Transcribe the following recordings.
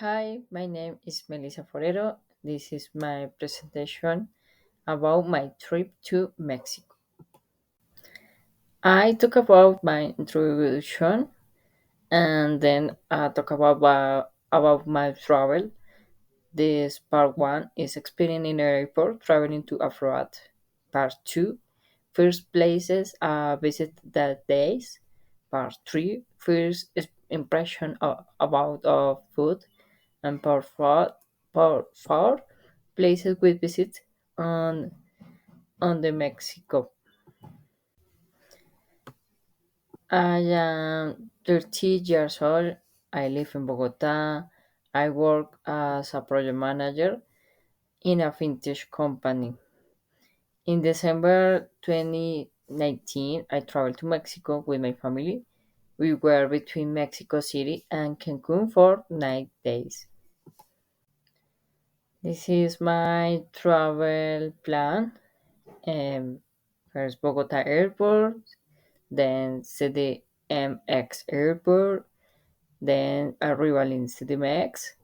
Hi, my name is Melissa Forero. This is my presentation about my trip to Mexico. I talk about my introduction and then I talk about my travel. This part one is experience in airport traveling to abroad. Part two, first places visit that days. Part three, first impression about of food. And part four, places we visit on on the Mexico. I am 30 years old. I live in Bogota. I work as a project manager in a fintech company. In December 2019, I traveled to Mexico with my family. We were between Mexico City and Cancun for 9 days. This is my travel plan. Um, First Bogota Airport, then CDMX Airport, then arrival in CDMX.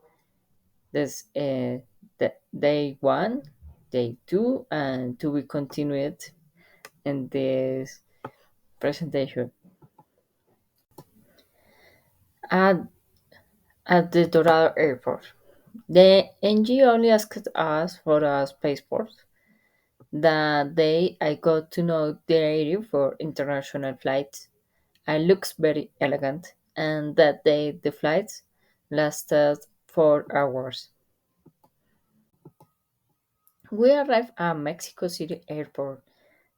This day one, day two, and to be continued in this presentation. At, at the Dorado Airport, the NG only asked us for a passport. That day, I got to know the area for international flights. I looks very elegant, and that day the flights lasted 4 hours. We arrived at Mexico City Airport.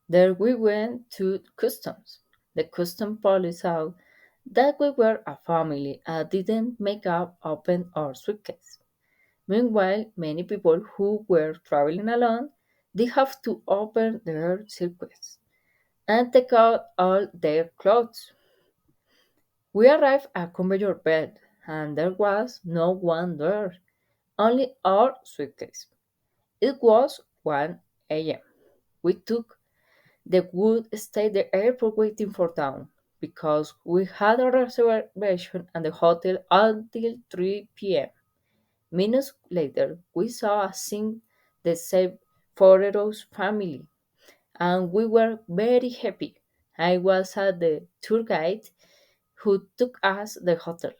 There we went to customs. The custom police saw that we were a family and didn't make up open our suitcase. Meanwhile, many people who were traveling alone did have to open their suitcase and take out all their clothes. We arrived at conveyor belt, and there was no one there, only our suitcase. It was 1 a.m. We took the would stay at the airport waiting for dawn because we had a reservation at the hotel until 3 p.m. Minutes later, we saw a scene that saved Forero's family, and we were very happy. I was at the tour guide who took us the hotel.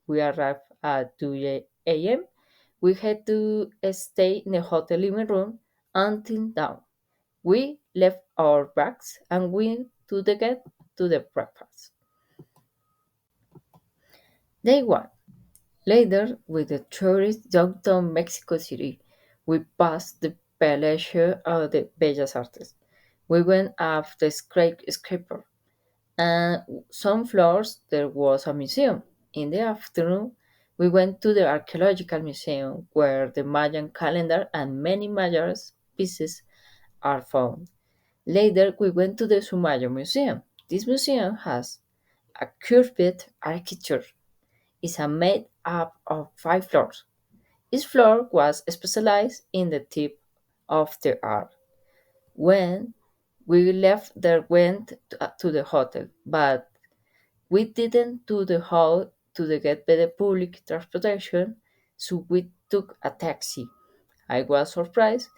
We arrived at 2 a.m. We had to stay in the hotel living room until dawn. We left our bags and went to the get to the breakfast. Day one. Later, with the tourist downtown Mexico City, we passed the Palacio of the Bellas Artes. We went up the skyscraper and some floors there was a museum. In the afternoon, we went to the archaeological museum where the Mayan calendar and many Mayan pieces are found. Later, we went to the Sumayo Museum. This museum has a curved architecture. It's a made up of 5 floors. Each floor was specialized in the type of the art. When we left there went to the hotel, but we didn't do the how to the get better public transportation, so we took a taxi. I was surprised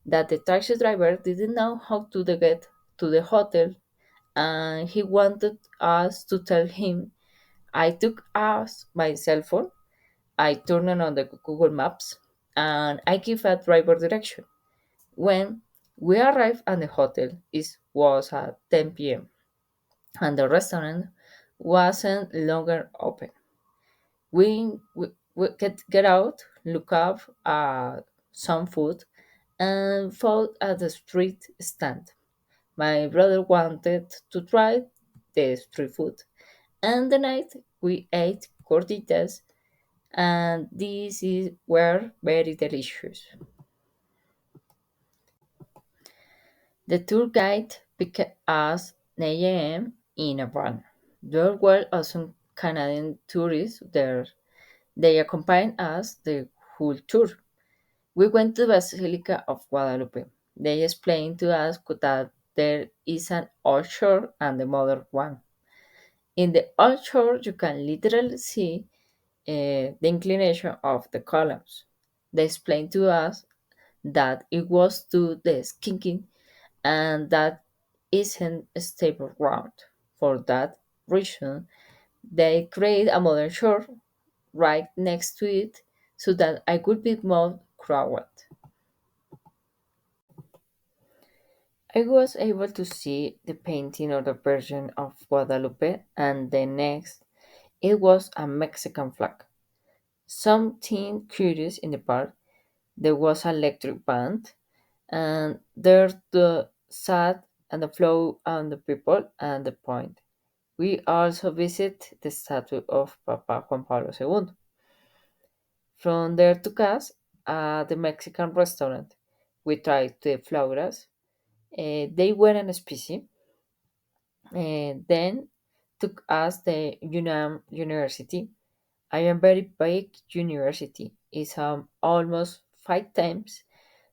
that the taxi driver didn't know how to get to the hotel and he wanted us to tell him. I took us my cell phone, I turned on the Google Maps, and I give a driver direction. When we arrived at the hotel, it was at 10 p.m. and the restaurant wasn't longer open. We get out, look up some food, and found at the street stand. My brother wanted to try the street food, and the night we ate gorditas, and were very delicious. The tour guide picked us 9 a.m. in a van. There were also Canadian tourists there. They accompanied us the whole tour. We went to the Basilica of Guadalupe. They explained to us that there is an old shore and the modern one. In the old shore, you can literally see the inclination of the columns. They explained to us that it was to the skinking and that isn't a stable ground. For that reason, they create a modern shore right next to it so that I could be more crowded. I was able to see the painting of the Virgin of Guadalupe, and the next it was a Mexican flag. Something curious in the park, there was an electric band, and there the sat and the flow and the people and the point. We also visit the statue of Papa Juan Pablo II. From there to Cas, the Mexican restaurant. We tried the flautas. They were an species. Then took us the UNAM University. I am very big university. It's almost 5 times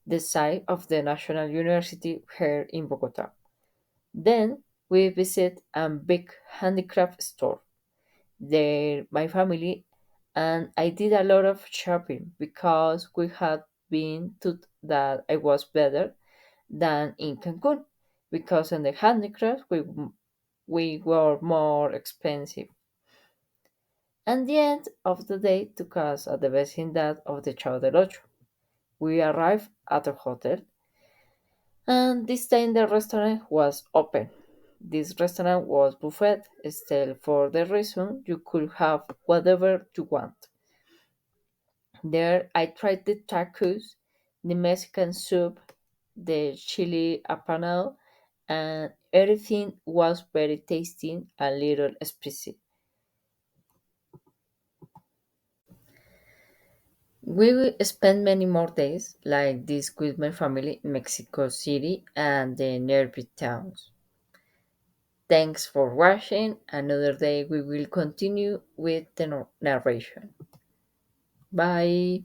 the size of the National University here in Bogota. Then we visit a big handicraft store. There, my family and I did a lot of shopping because we had been told that I was better than in Cancun because in the handicraft we were more expensive. And the end of the day took us at the vecindad of the Chao del Ocho. We arrived at the hotel, and this time the restaurant was open. This restaurant was buffet, still for the reason you could have whatever you want. There I tried the tacos, the Mexican soup, the chili apanado, and everything was very tasty and little spicy. We will spend many more days like this with my family in Mexico City and the nearby towns. Thanks for watching. Another day we will continue with the narration. Bye.